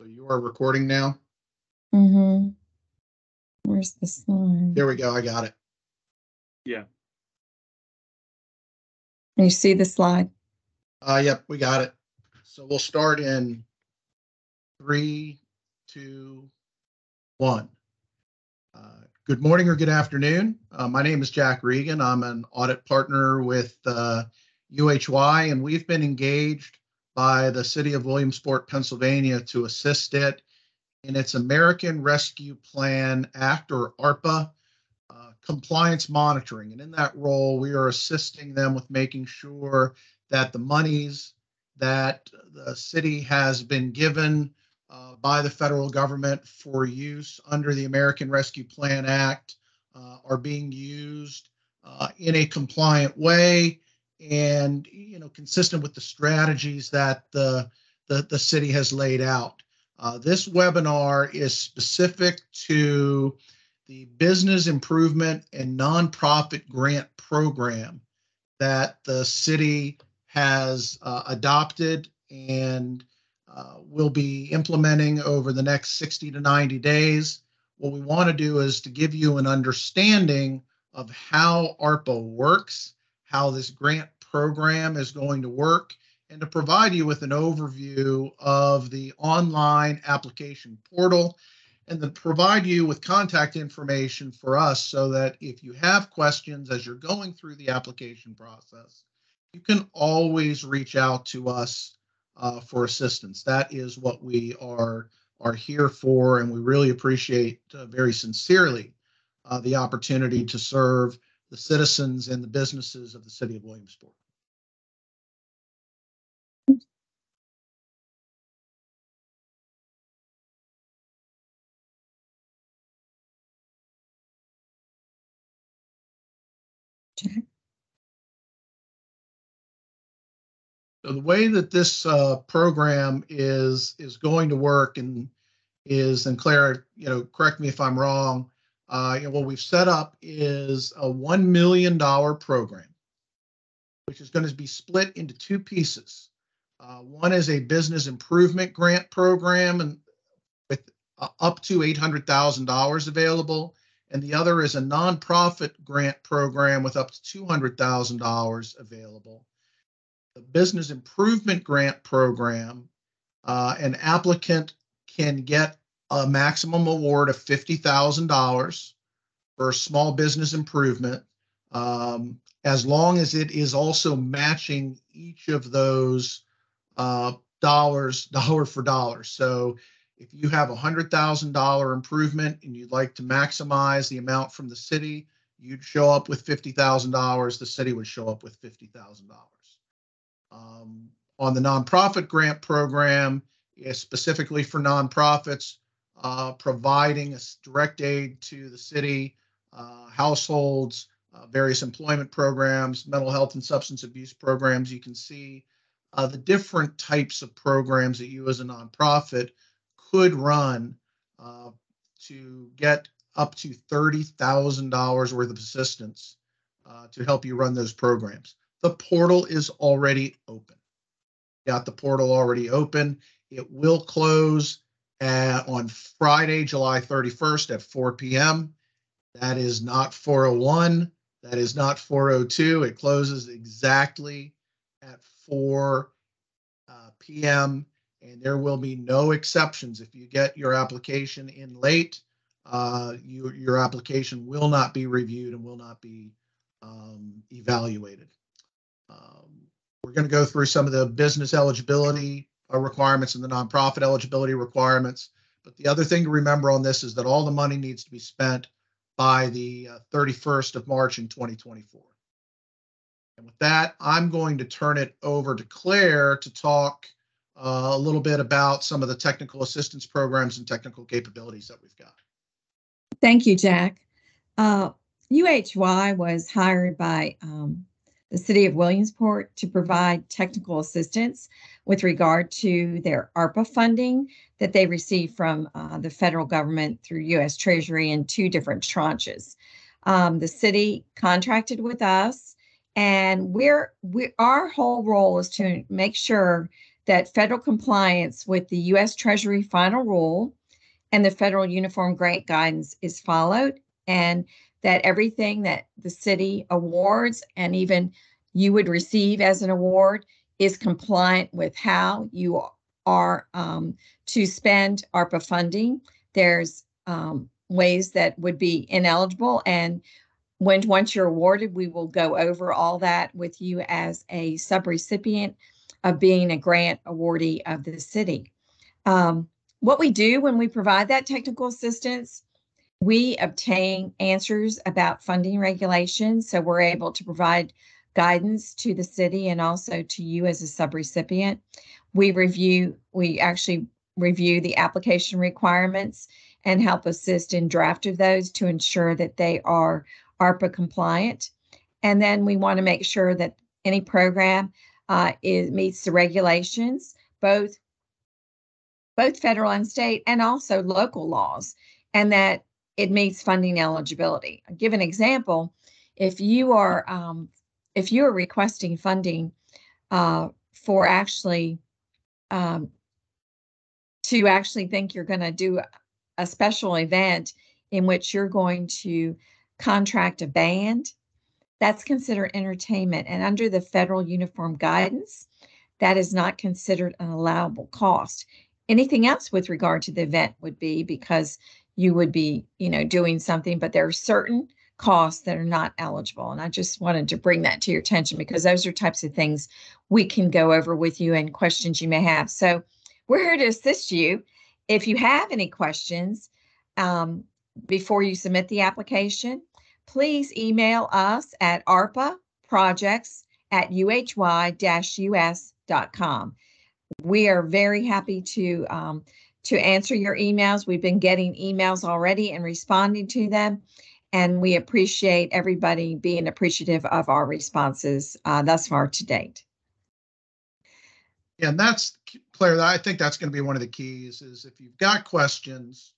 So you are recording now? Mm-hmm. Where's the slide? There we go. I got it. Yeah. Can you see the slide? Yep, we got it. So we'll start in 3, 2, 1. Good morning or good afternoon. My name is Jack Regan. I'm an audit partner with UHY, and we've been engaged by the city of Williamsport, Pennsylvania, to assist it in its American Rescue Plan Act, or ARPA, compliance monitoring. And in that role, we are assisting them with making sure that the monies that the city has been given by the federal government for use under the American Rescue Plan Act are being used in a compliant way and, consistent with the strategies that the city has laid out. This webinar is specific to the business improvement and nonprofit grant program that the city has adopted and will be implementing over the next 60 to 90 days. What we want to do is to give you an understanding of how ARPA works, how this grant program is going to work, and to provide you with an overview of the online application portal, and then provide you with contact information for us so that if you have questions as you're going through the application process, you can always reach out to us for assistance. That is what we are here for, and we really appreciate very sincerely the opportunity to serve the citizens and the businesses of the city of Williamsport. So the way that this program is going to work and Claire, correct me if I'm wrong, what we've set up is a $1 million program, which is going to be split into two pieces. One is a business improvement grant program and with up to $800,000 available, and the other is a nonprofit grant program with up to $200,000 available. The business improvement grant program, an applicant can get a maximum award of $50,000 for small business improvement, as long as it is also matching each of those dollars, dollar for dollar. So if you have a $100,000 improvement and you'd like to maximize the amount from the city, you'd show up with $50,000. The city would show up with $50,000. On the nonprofit grant program, is specifically for nonprofits, providing a direct aid to the city, households, various employment programs, mental health and substance abuse programs. You can see the different types of programs that you as a nonprofit could run to get up to $30,000 worth of assistance to help you run those programs. The portal is already open. Got the portal already open. It will close on Friday, July 31st at 4 p.m. That is not 4:01. That is not 4:02. It closes exactly at 4 p.m. and there will be no exceptions. If you get your application in late, your application will not be reviewed and will not be evaluated. We're going to go through some of the business eligibility requirements and the nonprofit eligibility requirements. But the other thing to remember on this is that all the money needs to be spent by the 31st of March in 2024. And with that, I'm going to turn it over to Claire to talk a little bit about some of the technical assistance programs and technical capabilities that we've got. Thank you, Jack. UHY was hired by the city of Williamsport to provide technical assistance with regard to their ARPA funding that they received from the federal government through U.S. Treasury in two different tranches. The city contracted with us, and our whole role is to make sure that federal compliance with the U.S. Treasury final rule and the federal uniform grant guidance is followed, and that everything that the city awards and even you would receive as an award is compliant with how you are to spend ARPA funding. There's ways that would be ineligible, and once you're awarded, we will go over all that with you as a subrecipient of being a grant awardee of the city. What we do when we provide that technical assistance, we obtain answers about funding regulations, so we're able to provide guidance to the city and also to you as a subrecipient. We actually review the application requirements and help assist in draft of those to ensure that they are ARPA compliant. And then we want to make sure that any program meets the regulations, both federal and state, and also local laws, and that it meets funding eligibility. I'll give an example. If you are requesting funding for actually to actually think you're going to do a special event in which you're going to contract a band, that's considered entertainment. And under the federal uniform guidance, that is not considered an allowable cost. Anything else with regard to the event would be, because you would be, doing something, but there are certain costs that are not eligible. And I just wanted to bring that to your attention because those are types of things we can go over with you and questions you may have. So we're here to assist you. If you have any questions before you submit the application, please email us at arpaprojects@uhy-us.com. We are very happy to answer your emails. We've been getting emails already and responding to them, and we appreciate everybody being appreciative of our responses thus far to date. Yeah, and that's, Claire, I think that's going to be one of the keys is if you've got questions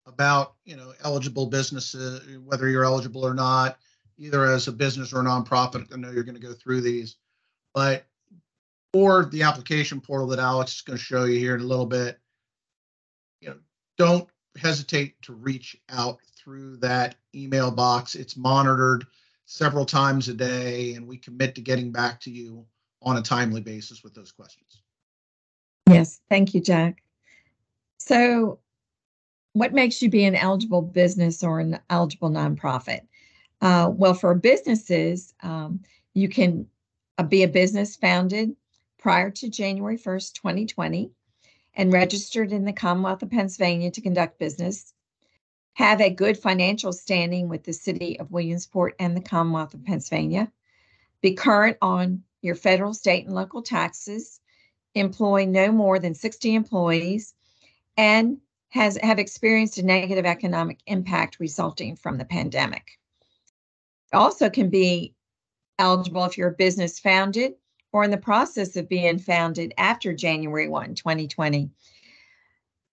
about, eligible businesses, whether you're eligible or not, either as a business or a nonprofit. I know you're going to go through these, but for the application portal that Alex is going to show you here in a little bit, don't hesitate to reach out through that email box. It's monitored several times a day, and we commit to getting back to you on a timely basis with those questions. Yes, thank you, Jack. So what makes you be an eligible business or an eligible nonprofit? Well, for businesses, you can be a business founded prior to January 1st, 2020, and registered in the Commonwealth of Pennsylvania to conduct business, have a good financial standing with the City of Williamsport and the Commonwealth of Pennsylvania, be current on your federal, state, and local taxes, employ no more than 60 employees, and have experienced a negative economic impact resulting from the pandemic. Also can be eligible if you're a business founded or in the process of being founded after January 1, 2020.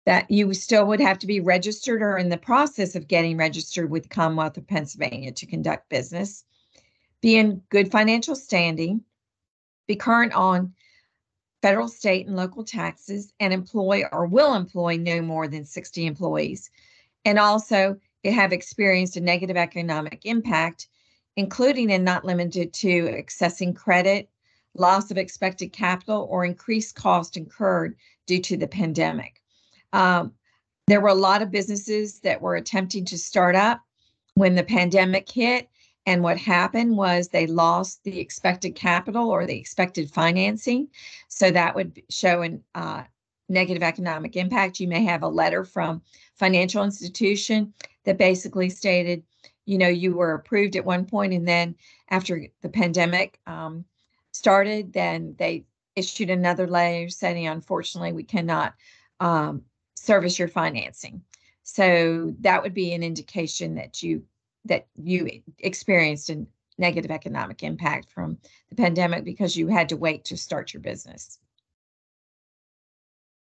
That you still would have to be registered or in the process of getting registered with the Commonwealth of Pennsylvania to conduct business, be in good financial standing, be current on federal, state, and local taxes, and employ or will employ no more than 60 employees, and also have experienced a negative economic impact, including and not limited to accessing credit, loss of expected capital, or increased cost incurred due to the pandemic. There were a lot of businesses that were attempting to start up when the pandemic hit, and what happened was they lost the expected capital or the expected financing. So that would show a negative economic impact. You may have a letter from financial institution that basically stated, you were approved at one point, and then after the pandemic started, then they issued another letter saying, unfortunately, we cannot service your financing. So that would be an indication that you experienced a negative economic impact from the pandemic because you had to wait to start your business.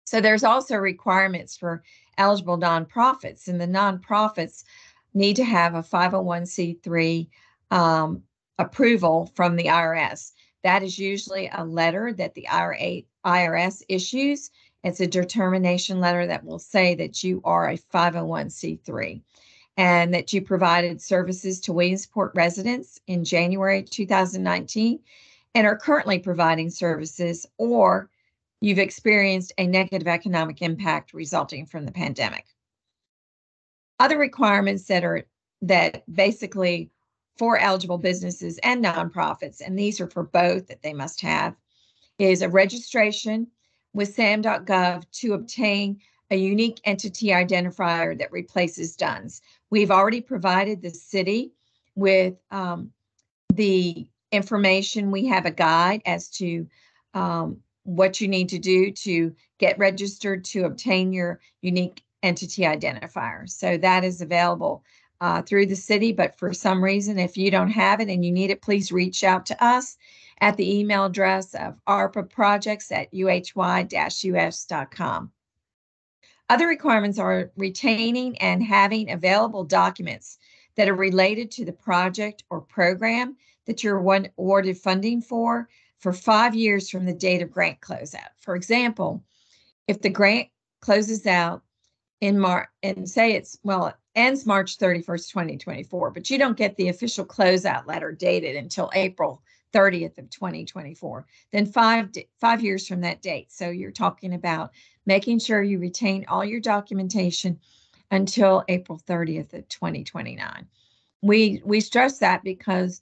So there's also requirements for eligible nonprofits, and the nonprofits need to have a 501c3 approval from the IRS. That is usually a letter that the IRS issues. It's a determination letter that will say that you are a 501c3 and that you provided services to Williamsport residents in January 2019 and are currently providing services, or you've experienced a negative economic impact resulting from the pandemic. Other requirements that basically for eligible businesses and nonprofits, and these are for both that they must have, is a registration with SAM.gov to obtain a unique entity identifier that replaces DUNS. We've already provided the city with the information. We have a guide as to what you need to do to get registered to obtain your unique entity identifier. So that is available through the city, but for some reason, if you don't have it and you need it, please reach out to us at the email address of arpaprojects@uhy-us.com. Other requirements are retaining and having available documents that are related to the project or program that you're awarded funding for 5 years from the date of grant closeout. For example, if the grant closes out in March, and say it ends March 31st, 2024, but you don't get the official closeout letter dated until April 30th of 2024, then 5 years from that date. So you're talking about making sure you retain all your documentation until April 30th of 2029. We stress that because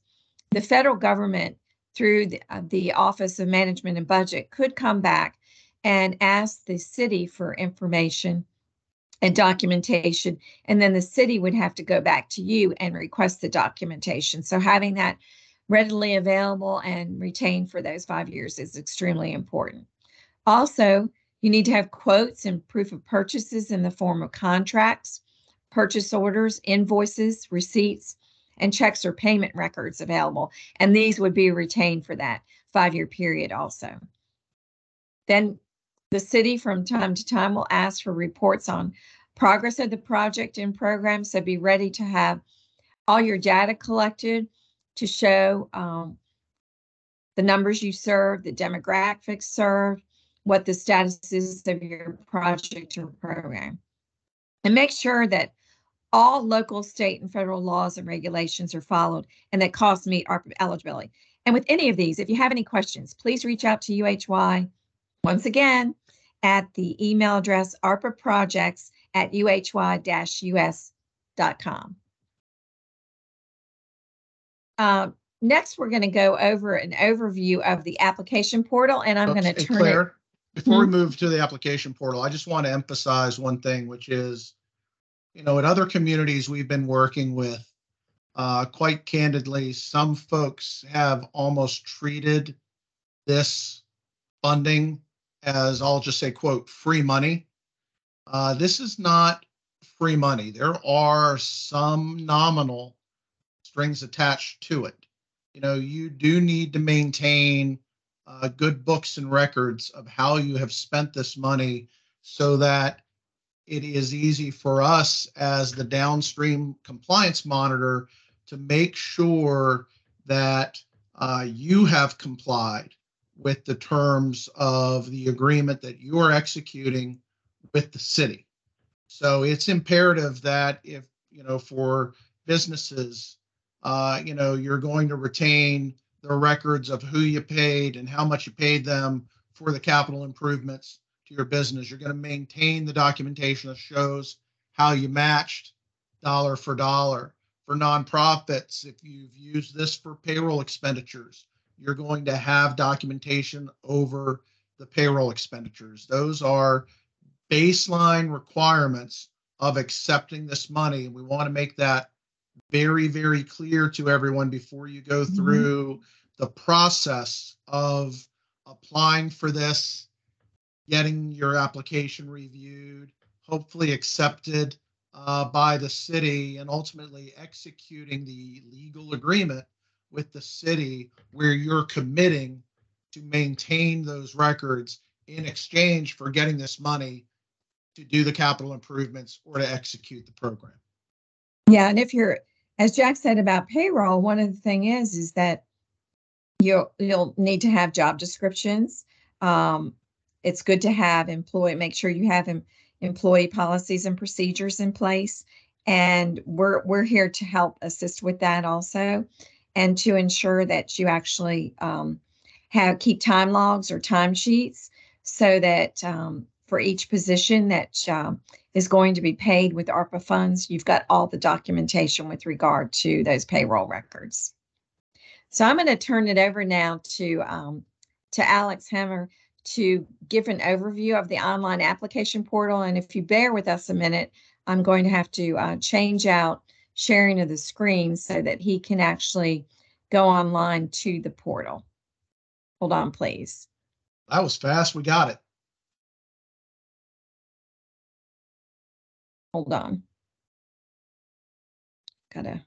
the federal government, through the Office of Management and Budget, could come back and ask the city for information and documentation, and then the city would have to go back to you and request the documentation. So having that readily available and retained for those 5 years is extremely important. Also, you need to have quotes and proof of purchases in the form of contracts, purchase orders, invoices, receipts, and checks or payment records available. And these would be retained for that 5-year period also. Then the city from time to time will ask for reports on progress of the project and program. So be ready to have all your data collected to show the numbers you serve, the demographics served, what the status is of your project or program. And make sure that all local, state, and federal laws and regulations are followed and that costs meet ARPA eligibility. And with any of these, if you have any questions, please reach out to UHY once again at the email address arpaprojects@uhy-us.com. Next, we're going to go over an overview of the application portal, and I'm going to turn Claire, before we move to the application portal, I just want to emphasize one thing, which is, in other communities we've been working with, quite candidly, some folks have almost treated this funding as, I'll just say, quote, free money. This is not free money. There are some nominal strings attached to it. You do need to maintain good books and records of how you have spent this money so that it is easy for us as the downstream compliance monitor to make sure that you have complied with the terms of the agreement that you are executing with the city. So it's imperative that if, for businesses, you're going to retain the records of who you paid and how much you paid them for the capital improvements to your business. You're going to maintain the documentation that shows how you matched dollar for dollar. For nonprofits, if you've used this for payroll expenditures, you're going to have documentation over the payroll expenditures. Those are baseline requirements of accepting this money. And we want to make that very, very clear to everyone before you go through the process of applying for this, getting your application reviewed, hopefully accepted by the city, and ultimately executing the legal agreement with the city where you're committing to maintain those records in exchange for getting this money to do the capital improvements or to execute the program. Yeah, and if you're, as Jack said about payroll, one of the things is that You'll need to have job descriptions. It's good to have make sure you have employee policies and procedures in place. And we're here to help assist with that also, and to ensure that you actually keep time logs or time sheets, so that for each position that is going to be paid with ARPA funds, you've got all the documentation with regard to those payroll records. So I'm going to turn it over now to Alex Hemmer to give an overview of the online application portal. And if you bear with us a minute, I'm going to have to change out sharing of the screen so that he can actually go online to the portal. Hold on, please. That was fast. We got it. Hold on. Gotta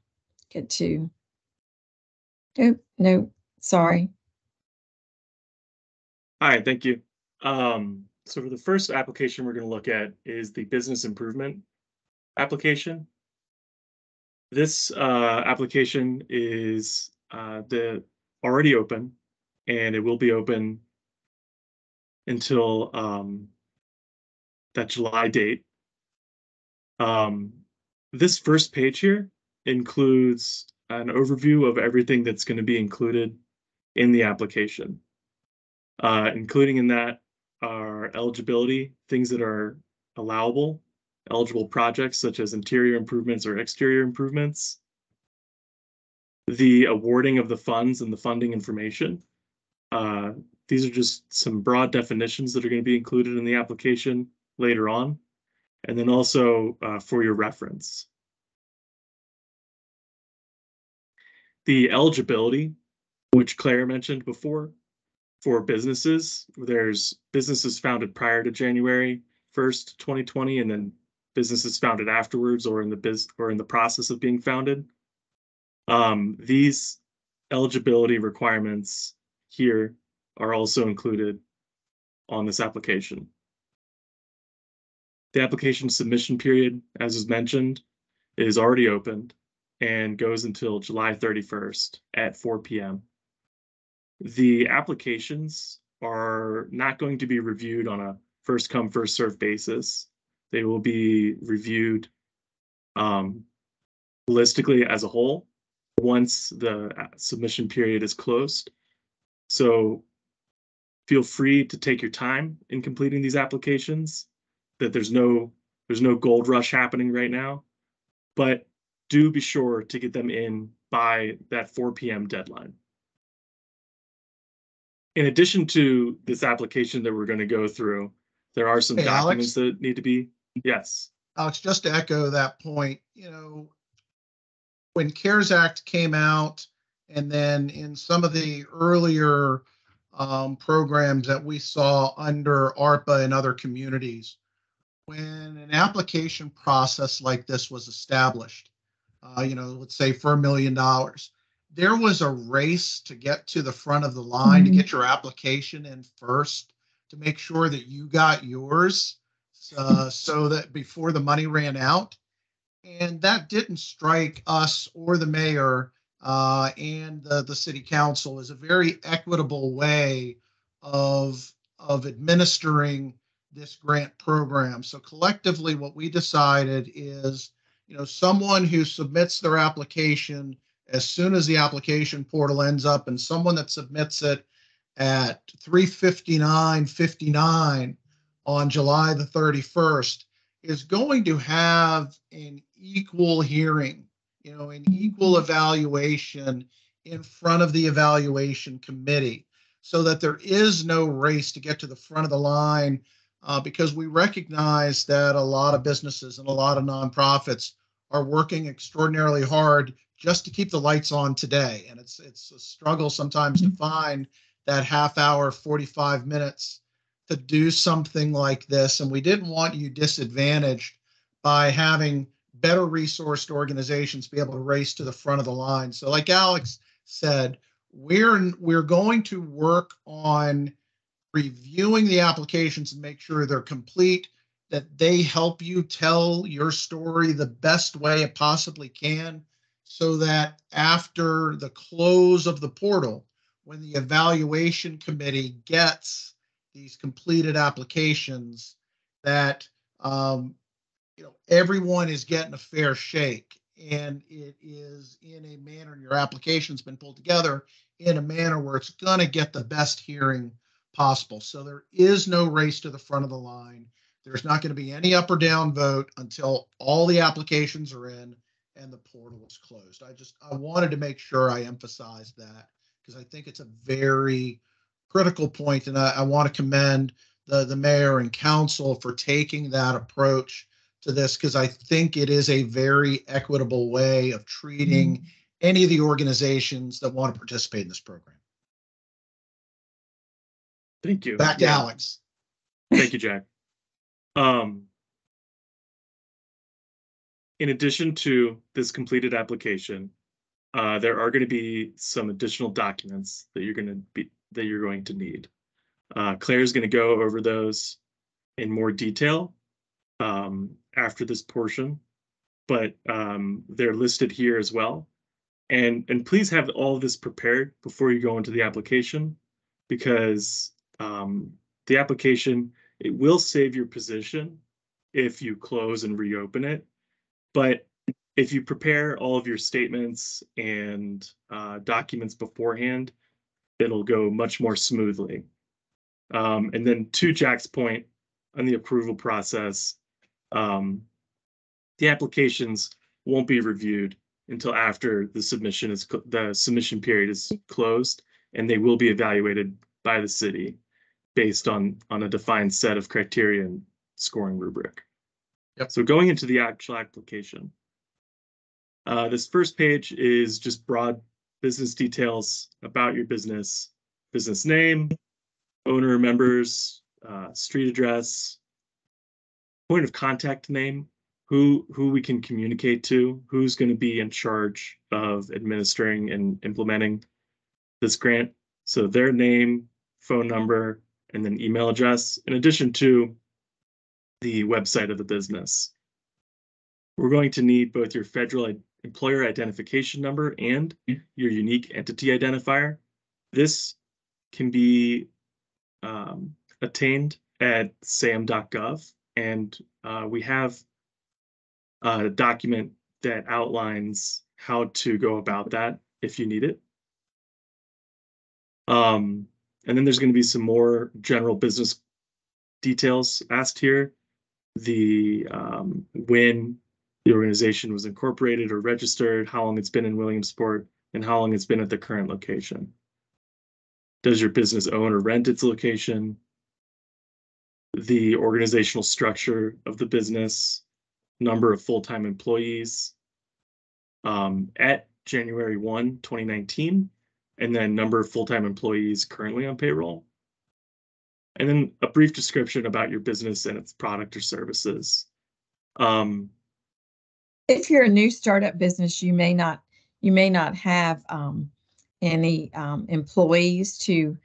get to. Oh, no, sorry. Hi, thank you. So for the first application we're going to look at is the business improvement application. This application is already open, and it will be open until that July date. This first page here includes an overview of everything that's going to be included in the application. Including in that are eligibility, things that are allowable, eligible projects such as interior improvements or exterior improvements, the awarding of the funds and the funding information. These are just some broad definitions that are going to be included in the application later on, and then also for your reference. The eligibility, which Claire mentioned before, for businesses, there's businesses founded prior to January 1st, 2020, and then businesses founded afterwards or in the process of being founded. These eligibility requirements here are also included on this application. The application submission period, as was mentioned, is already opened and goes until July 31st at 4 p.m. The applications are not going to be reviewed on a first come, first served basis. They will be reviewed holistically as a whole once the submission period is closed. So feel free to take your time in completing these applications, that there's no gold rush happening right now, but do be sure to get them in by that 4 p.m. deadline. In addition to this application that we're going to go through, there are some documents that need to be. Yes. Alex, just to echo that point, when CARES Act came out, and then in some of the earlier programs that we saw under ARPA and other communities, when an application process like this was established, let's say for $1 million, there was a race to get to the front of the line, to get your application in first, to make sure that you got yours, so that before the money ran out. And that didn't strike us or the mayor and the city council as a very equitable way of administering this grant program. So collectively, what we decided is, someone who submits their application as soon as the application portal ends up, and someone that submits it at 3:59:59 on July the 31st is going to have an equal hearing, an equal evaluation in front of the evaluation committee, so that there is no race to get to the front of the line, because we recognize that a lot of businesses and a lot of nonprofits are working extraordinarily hard just to keep the lights on today. And it's a struggle sometimes to find that half hour, 45 minutes to do something like this. And we didn't want you disadvantaged by having better resourced organizations be able to race to the front of the line. So like Alex said, we're going to work on reviewing the applications and make sure they're complete, that they help you tell your story the best way it possibly can, so that after the close of the portal, when the evaluation committee gets these completed applications, that everyone is getting a fair shake, and it is in a manner, your application's been pulled together in a manner where it's going to get the best hearing possible. So there is no race to the front of the line. There's not going to be any up or down vote until all the applications are in and the portal is closed. I wanted to make sure I emphasized that, because I think it's a very critical point, and I want to commend the mayor and council for taking that approach to this, because I think it is a very equitable way of treating any of the organizations that want to participate in this program. Thank you. Back to Alex. Thank you, Jack. In addition to this completed application, there are going to be some additional documents that you're going to need. Claire's going to go over those in more detail after this portion, but they're listed here as well. And please have all of this prepared before you go into the application, because the application, it will save your position if you close and reopen it. But if you prepare all of your statements and documents beforehand, it'll go much more smoothly. And then to Jack's point on the approval process, the applications won't be reviewed until after the submission period is closed, and they will be evaluated by the city based on a defined set of criteria and scoring rubric. Yep. So going into the actual application, this first page is just broad business details about your business name, owner, members, street address, point of contact name, who we can communicate to, who's going to be in charge of administering and implementing this grant. So their name, phone number, and then email address, in addition to the website of the business. We're going to need both your federal employer identification number and your unique entity identifier. This can be attained at sam.gov, and we have a document that outlines how to go about that if you need it. And then there's going to be some more general business details asked here. The when the organization was incorporated or registered, how long it's been in Williamsport, and how long it's been at the current location. Does your business own or rent its location? The organizational structure of the business, number of full-time employees at January 1, 2019, and then number of full-time employees currently on payroll. And then a brief description about your business and its product or services. If you're a new startup business, you may not have any employees to,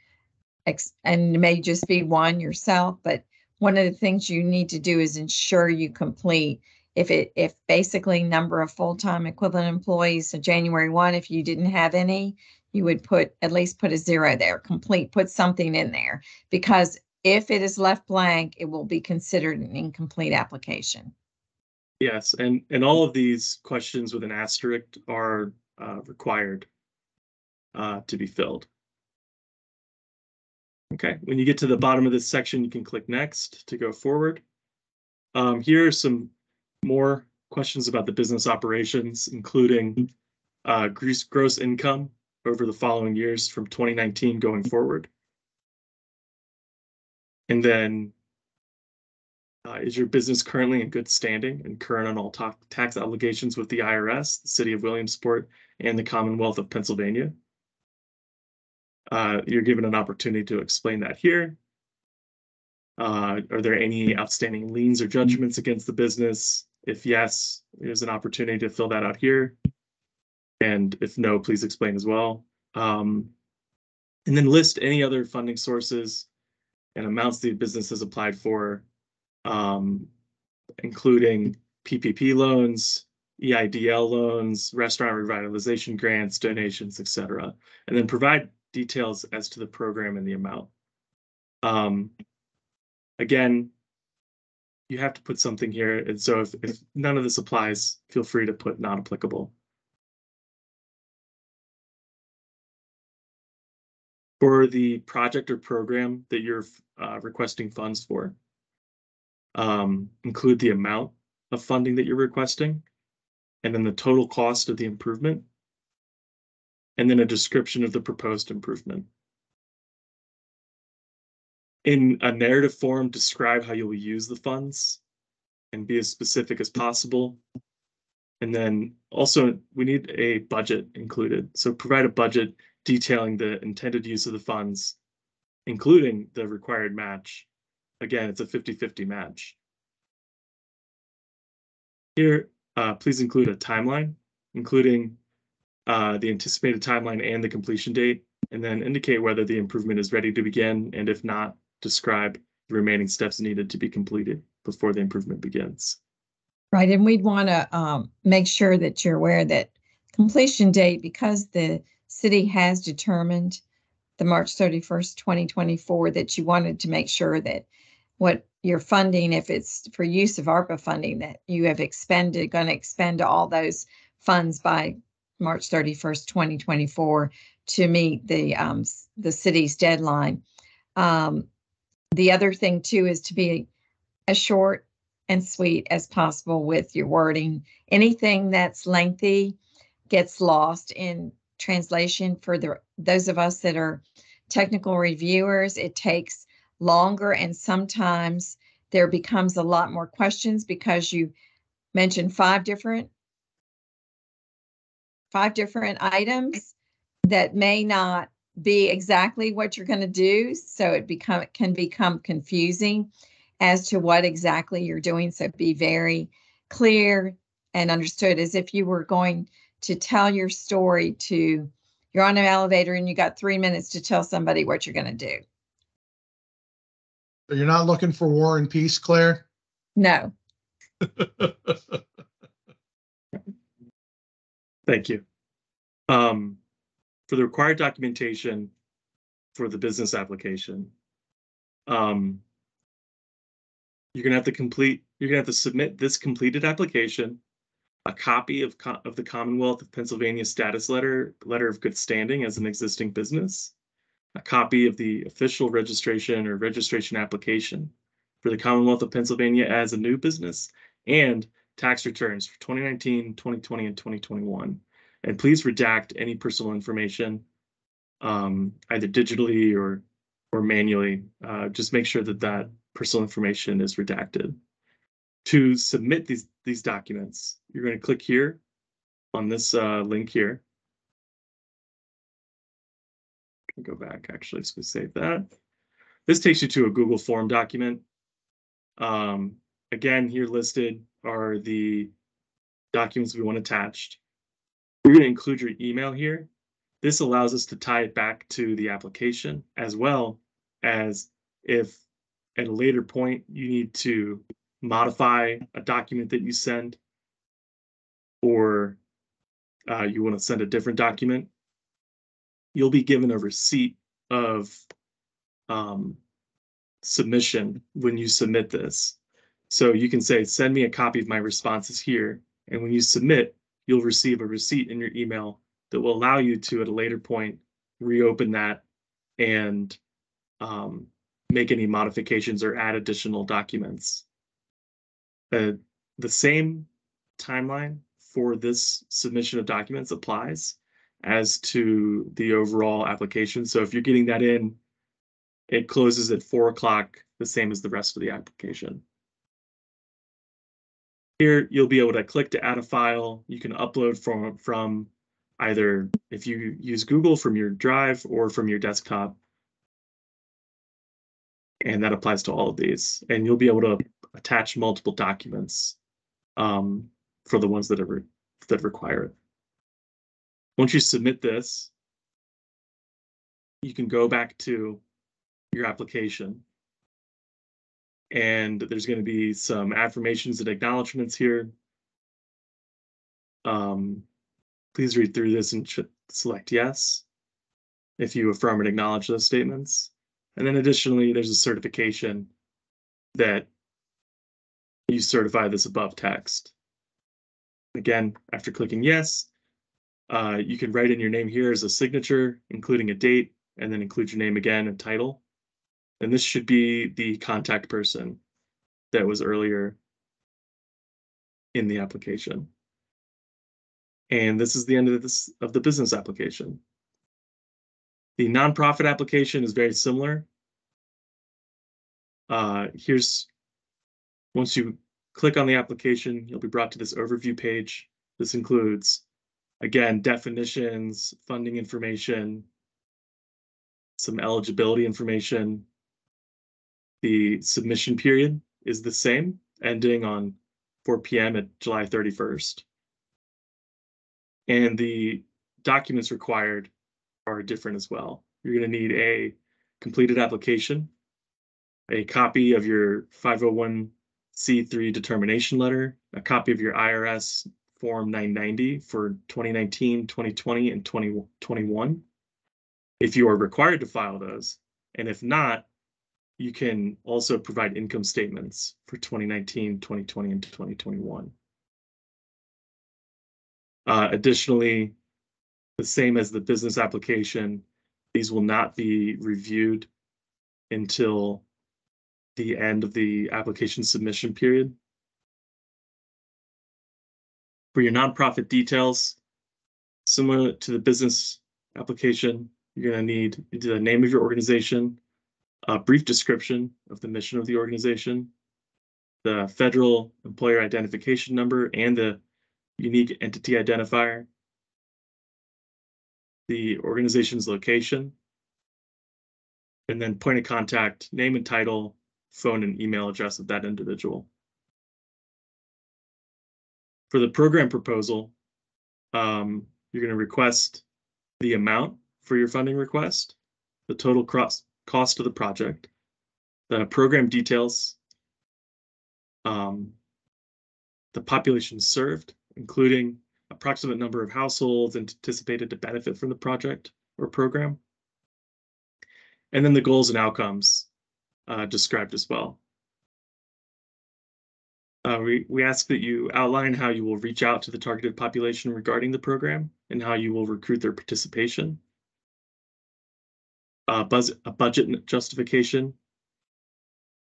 and it may just be one yourself. But one of the things you need to do is ensure you complete. If basically number of full-time equivalent employees, so January 1, if you didn't have any, you would at least put a 0 there, put something in there, because if it is left blank, it will be considered an incomplete application. Yes, and all of these questions with an asterisk are required to be filled. Okay, when you get to the bottom of this section, you can click next to go forward. Here are some more questions about the business operations, including gross income over the following years from 2019 going forward. And then, is your business currently in good standing and current on all tax obligations with the IRS, the City of Williamsport, and the Commonwealth of Pennsylvania? You're given an opportunity to explain that here. Are there any outstanding liens or judgments against the business? If yes, there's an opportunity to fill that out here. And if no, please explain as well. And then list any other funding sources and amounts the business has applied for, including PPP loans, EIDL loans, restaurant revitalization grants, donations, etc. And then provide details as to the program and the amount. Again, you have to put something here, and so if none of this applies, feel free to put not applicable. For the project or program that you're requesting funds for, include the amount of funding that you're requesting, and then the total cost of the improvement, and then a description of the proposed improvement. In a narrative form, describe how you will use the funds and be as specific as possible. And then also, we need a budget included. So provide a budget detailing the intended use of the funds, including the required match. Again, it's a 50-50 match. Here, please include a timeline, including the anticipated timeline and the completion date, and then indicate whether the improvement is ready to begin, and if not, describe the remaining steps needed to be completed before the improvement begins. Right, and we'd want to make sure that you're aware that completion date, because the city has determined the March 31st, 2024, that you wanted to make sure that what you're funding, if it's for use of ARPA funding, that you have going to expend all those funds by March 31st, 2024 to meet the city's deadline. The other thing too is to be as short and sweet as possible with your wording. Anything that's lengthy gets lost in translation for those of us that are technical reviewers. It takes longer, and sometimes there becomes a lot more questions because you mentioned five different items that may not be exactly what you're going to do. So it can become confusing as to what exactly you're doing. So be very clear and understood, as if you were going to tell your story you're on an elevator and you got 3 minutes to tell somebody what you're going to do. So you're not looking for war and peace, Claire? No. Thank you. For the required documentation for the business application, you're gonna have to submit this completed application, a copy of the Commonwealth of Pennsylvania status letter of good standing as an existing business, a copy of the official registration or registration application for the Commonwealth of Pennsylvania as a new business, and tax returns for 2019, 2020, and 2021. And please redact any personal information, either digitally or manually. Just make sure that personal information is redacted. To submit these documents, you're going to click here on this link here. Go back, actually, so we save that. This takes you to a Google form document. Again, here listed are the documents we want attached. We're going to include your email here. This allows us to tie it back to the application, as well as if at a later point you need to modify a document that you send, or you want to send a different document, you'll be given a receipt of submission when you submit this. So you can say, send me a copy of my responses here. And when you submit, you'll receive a receipt in your email that will allow you to, at a later point, reopen that and make any modifications or add additional documents. The same timeline for this submission of documents applies as to the overall application. So if you're getting that in, it closes at 4 o'clock, the same as the rest of the application. Here, you'll be able to click to add a file. You can upload from either, if you use Google, from your Drive or from your desktop. And that applies to all of these. And you'll be able to attach multiple documents for the ones that require it. Once you submit this, you can go back to your application. And there's going to be some affirmations and acknowledgements here. Please read through this and select yes. if you affirm and acknowledge those statements. And then additionally, there's a certification that you certify this above text. Again, after clicking yes, you can write in your name here as a signature, including a date, and then include your name again and title. And this should be the contact person that was earlier in the application. And this is the end of the business application. The nonprofit application is very similar. Once you click on the application, you'll be brought to this overview page. This includes, again, definitions, funding information, some eligibility information. The submission period is the same, ending on 4 p.m. at July 31st. And the documents required are different as well. You're going to need a completed application, a copy of your 501c3 determination letter, a copy of your IRS Form 990 for 2019, 2020, and 2021, if you are required to file those. And if not, you can also provide income statements for 2019, 2020, and 2021. Additionally, the same as the business application, these will not be reviewed until the end of the application submission period. For your nonprofit details, similar to the business application, you're going to need the name of your organization, a brief description of the mission of the organization, the federal employer identification number and the unique entity identifier, the organization's location, and then point of contact, name and title, phone and email address of that individual. For the program proposal, you're going to request the amount for your funding request, the total cost of the project, the program details, the population served, including approximate number of households anticipated to benefit from the project or program, and then the goals and outcomes described as well. We ask that you outline how you will reach out to the targeted population regarding the program and how you will recruit their participation. A budget justification,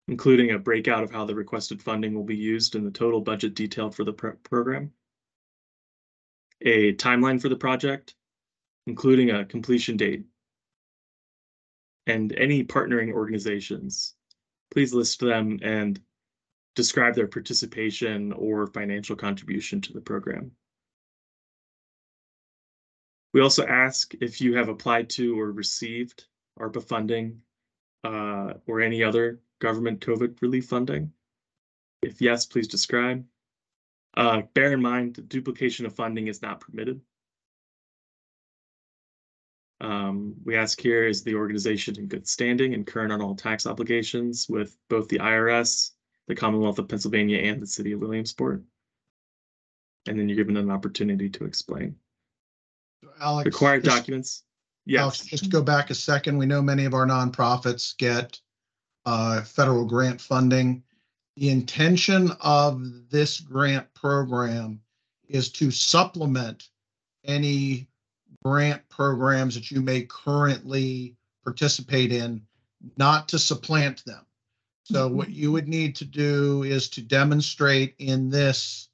including a breakout of how the requested funding will be used and the total budget detailed for the program. A timeline for the project, including a completion date. And any partnering organizations, please list them and describe their participation or financial contribution to the program. We also ask if you have applied to or received ARPA funding or any other government COVID relief funding. If yes, please describe. Bear in mind, the duplication of funding is not permitted. We ask here, is the organization in good standing and current on all tax obligations with both the IRS, the Commonwealth of Pennsylvania, and the City of Williamsport? And then you're given an opportunity to explain. Alex, required documents. Yes. Alex, just to go back a second, we know many of our nonprofits get federal grant funding. The intention of this grant program is to supplement any grant programs that you may currently participate in, not to supplant them. So what you would need to do is to demonstrate in this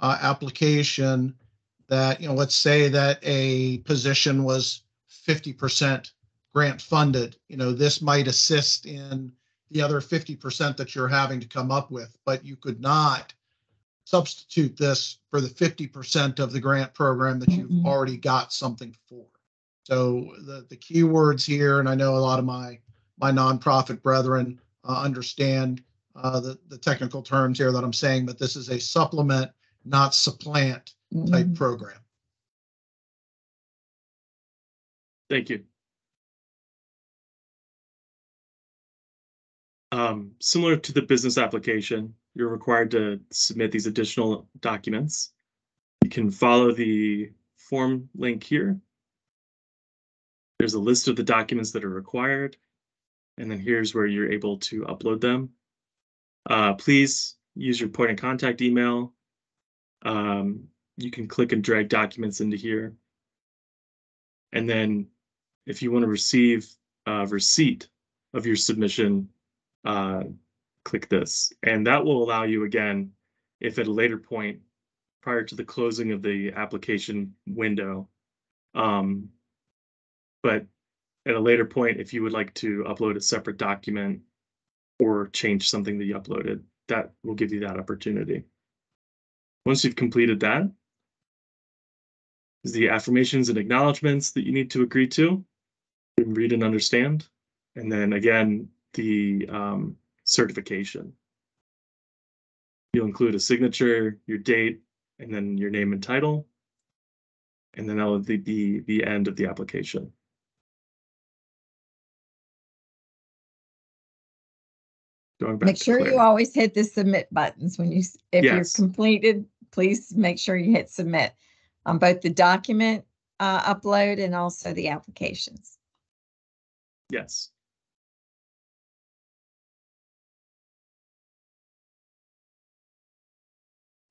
application that, let's say that a position was 50% grant funded, this might assist in the other 50% that you're having to come up with, but you could not substitute this for the 50% of the grant program that you've already got something for. So the key words here, and I know a lot of my nonprofit brethren understand the technical terms here that I'm saying, but this is a supplement, not supplant type program. Thank you. Similar to the business application, you're required to submit these additional documents. You can follow the form link here. There's a list of the documents that are required, and then here's where you're able to upload them. Please use your point of contact email. You can click and drag documents into here. And then if you want to receive a receipt of your submission, click this. And that will allow you, again, if at a later point, prior to the closing of the application window, but at a later point, if you would like to upload a separate document or change something that you uploaded, that will give you that opportunity. Once you've completed that, is the affirmations and acknowledgements that you need to agree to, read and understand, and then again, the certification. You'll include a signature, your date, and then your name and title, and then that will be the end of the application. Going back Make to sure Claire. you always hit the submit buttons when you, if you're Yes. completed, please make sure you hit submit on both the document upload and also the applications. Yes.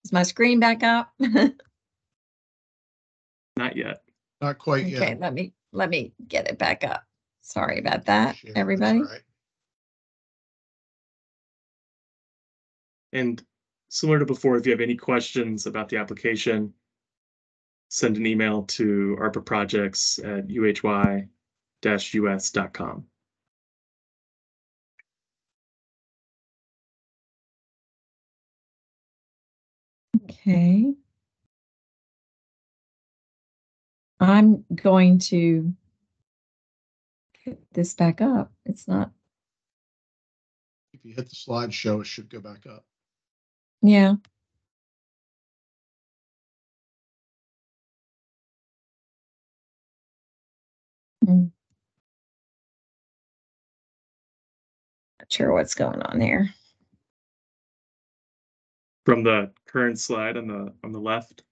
Is my screen back up? Not yet. Not quite Okay, yet. let me get it back up. Sorry about that, Share, everybody. that's all right. And similar to before, if you have any questions about the application, send an email to arpaprojects@uhy-us.com. Okay. I'm going to get this back up. It's not, If you hit the slideshow, it should go back up. yeah. Not sure what's going on there. From the current slide on the left.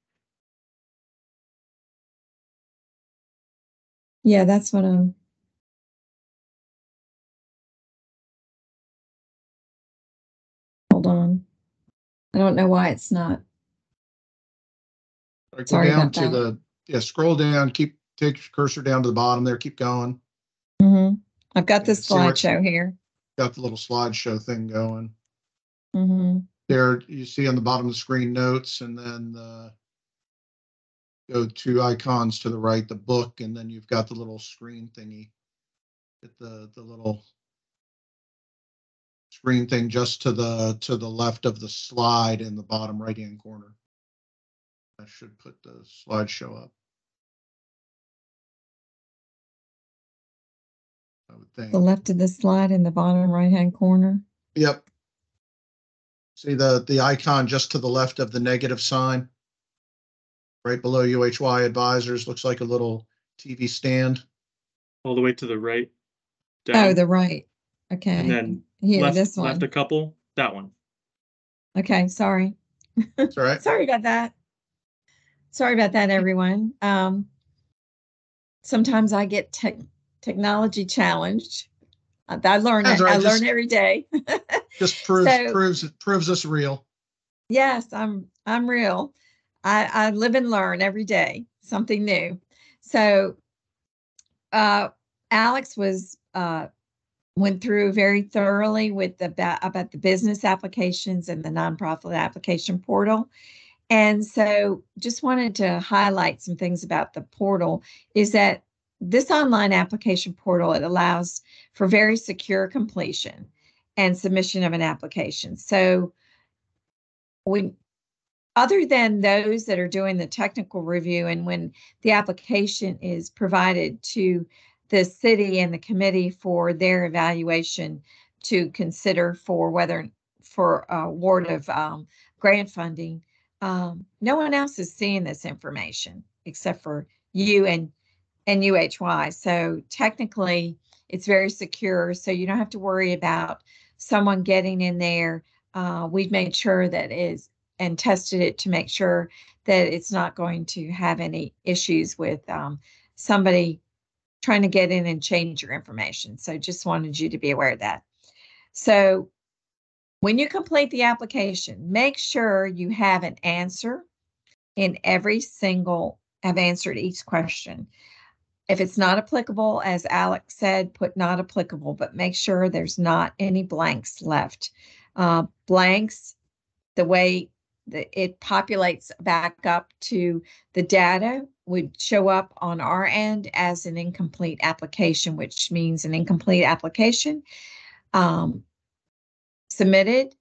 Yeah, that's what I'm. Hold on. I don't know why it's not. All right, go Sorry down about to that. scroll down, take your cursor down to the bottom there, keep going. I've got the And see where it's- slideshow here. Got the little slideshow thing going. Mm-hmm. There, you see on the bottom of the screen notes, and then go to icons to the right, the book, and then you've got the little screen thingy. Hit the little screen thing just to the left of the slide in the bottom right-hand corner. That should put the slideshow up, I would think. The left of the slide in the bottom right-hand corner. Yep. See the icon just to the left of the negative sign? Right below UHY Advisors, looks like a little TV stand. All the way to the right. Oh, Down. the right. Okay. And then here, left, this one. left a couple. That one. Okay, sorry. That's all right. Sorry about that. Sorry about that, everyone. Sometimes I get technology challenged. I learn That's it. all right. I learn every day. Just So- proves us real. Yes, I'm real. I live and learn every day, something new. So Alex went through very thoroughly with about the business applications and the nonprofit application portal. And so just wanted to highlight some things about the portal is that this online application portal, it allows for very secure completion and submission of an application. So other than those that are doing the technical review and when the application is provided to the city and the committee for their evaluation to consider for award of grant funding, no one else is seeing this information except for you and UHY. So technically, it's very secure. So you don't have to worry about someone getting in there. We've made sure that and tested it to make sure that it's not going to have any issues with somebody trying to get in and change your information. So just wanted you to be aware of that. So when you complete the application, make sure you have an answer in every single, have answered each question. If it's not applicable, as Alex said, put not applicable, but make sure there's not any blanks left. Blanks, the way that it populates back up to the data, would show up on our end as an incomplete application, which means an incomplete application submitted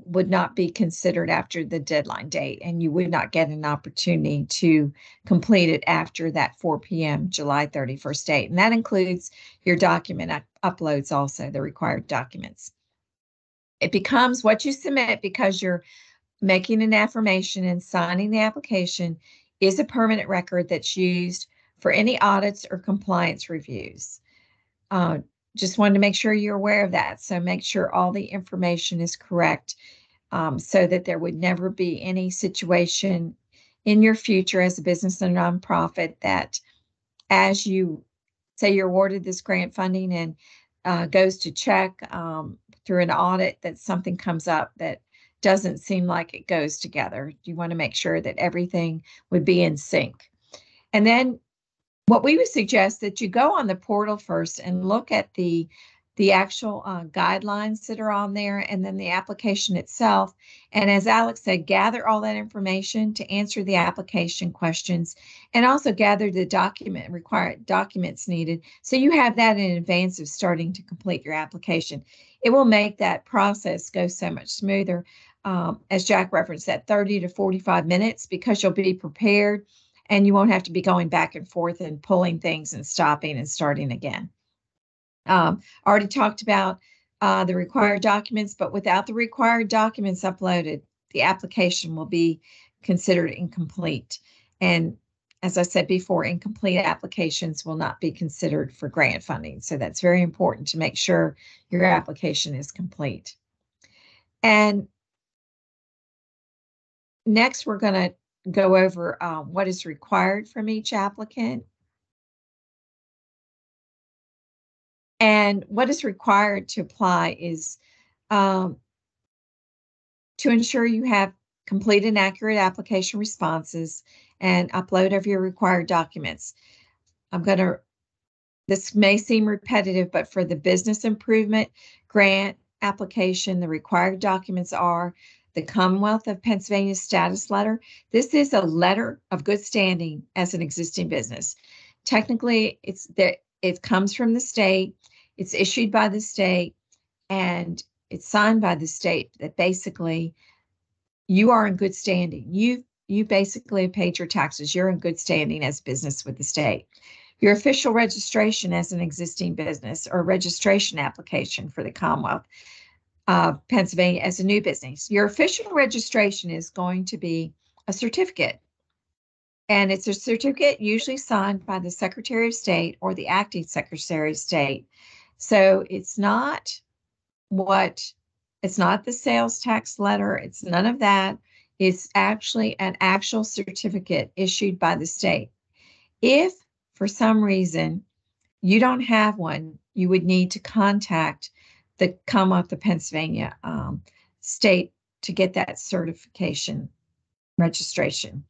would not be considered after the deadline date, and you would not get an opportunity to complete it after that 4 p.m. July 31st date. And that includes your document uploads also, the required documents. It becomes what you submit because you're making an affirmation and signing the application is a permanent record that's used for any audits or compliance reviews. Just wanted to make sure you're aware of that. So make sure all the information is correct so that there would never be any situation in your future as a business or nonprofit that as you say you're awarded this grant funding and goes to check through an audit that something comes up that doesn't seem like it goes together. You want to make sure that everything would be in sync. And then what we would suggest that you go on the portal first and look at the actual guidelines that are on there and then the application itself. And as Alex said, gather all that information to answer the application questions and also gather the required documents needed. So you have that in advance of starting to complete your application. It will make that process go so much smoother. As Jack referenced, that 30 to 45 minutes because you'll be prepared and you won't have to be going back and forth and pulling things and stopping and starting again. Already talked about the required documents, but without the required documents uploaded, the application will be considered incomplete. And as I said before, incomplete applications will not be considered for grant funding. So that's very important to make sure your application is complete. And next, we're going to go over what is required from each applicant. And what is required to apply is to ensure you have complete and accurate application responses and upload of your required documents. This may seem repetitive, but for the business improvement grant application, the required documents are the Commonwealth of Pennsylvania status letter. This is a letter of good standing as an existing business. Technically, it comes from the state, it's issued by the state, and it's signed by the state that basically you are in good standing. You basically have paid your taxes. You're in good standing as business with the state. Your official registration as an existing business or registration application for the Commonwealth Pennsylvania as a new business. Your official registration is going to be a certificate. And it's a certificate usually signed by the Secretary of State or the acting Secretary of State. So it's not the sales tax letter. It's none of that. It's actually an actual certificate issued by the state. If for some reason you don't have one, you would need to contact the Commonwealth of Pennsylvania state to get that certification registration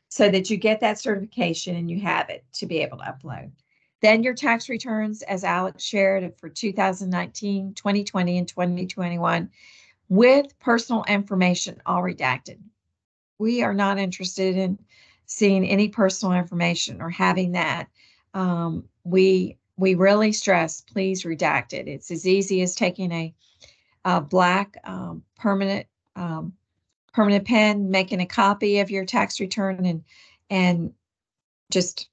so that you get that certification and you have it to be able to upload. Then your tax returns, as Alex shared, for 2019, 2020, and 2021 with personal information all redacted. We are not interested in seeing any personal information or having that. We really stress, please redact it. It's as easy as taking a black permanent pen, making a copy of your tax return and just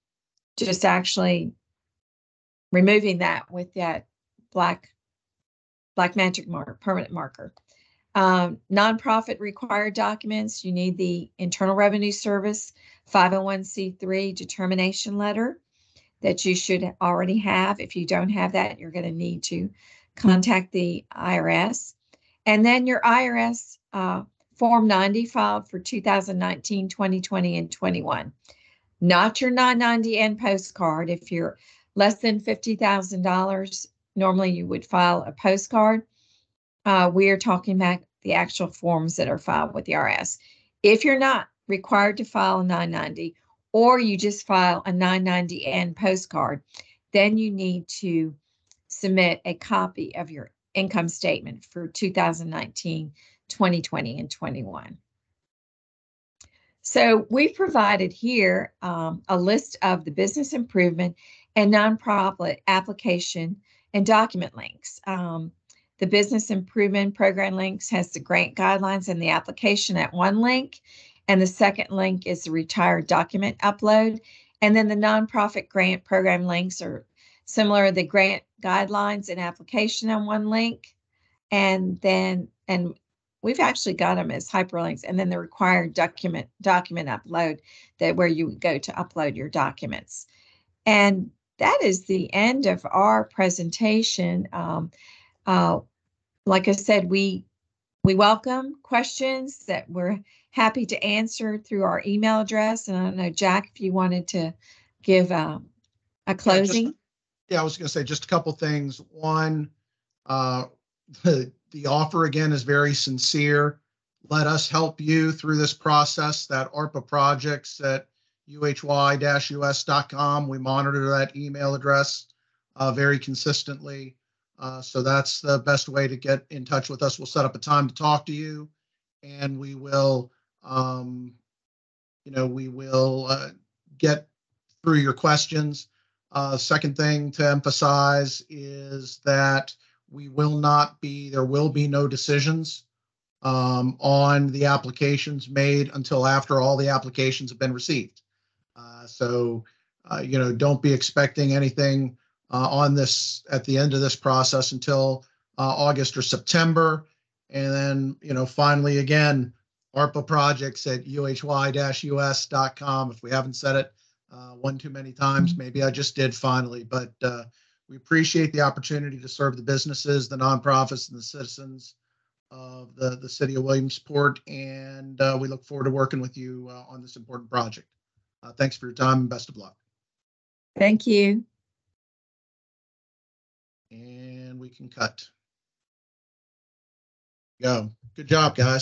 actually removing that with that black magic marker, permanent marker. Nonprofit required documents, you need the Internal Revenue Service 501c3 determination letter that you should already have. If you don't have that, you're going to need to contact the IRS. And then your IRS Form 90 filed for 2019, 2020, and 21. Not your 990N postcard if you're less than $50,000, normally you would file a postcard. We are talking about the actual forms that are filed with the IRS. If you're not required to file a 990, or you just file a 990N postcard, then you need to submit a copy of your income statement for 2019, 2020, and 21. So we provided here a list of the business improvement and nonprofit application and document links. The business improvement program links has the grant guidelines and the application at one link. And the second link is the retired document upload. And then the nonprofit grant program links are similar, the grant guidelines and application on one link. And we've actually got them as hyperlinks, and then the required document upload, that where you would go to upload your documents. And that is the end of our presentation. Like I said, we welcome questions that we're happy to answer through our email address. And I don't know, Jack, if you wanted to give a closing. Yeah, I was going to say just a couple things. One, the offer again is very sincere. Let us help you through this process. That ARPA projects at uhy-us.com. We monitor that email address very consistently. So that's the best way to get in touch with us. We'll set up a time to talk to you, and we will, get through your questions. Second thing to emphasize is that there will be no decisions on the applications made until after all the applications have been received. So don't be expecting anything on this at the end of this process until August or September. And then, finally, again, ARPA projects at uhy-us.com. If we haven't said it one too many times, maybe I just did finally, but we appreciate the opportunity to serve the businesses, the nonprofits, and the citizens of the city of Williamsport. And we look forward to working with you on this important project. Thanks for your time and best of luck. Thank you. And we can cut. Go. Good job, guys.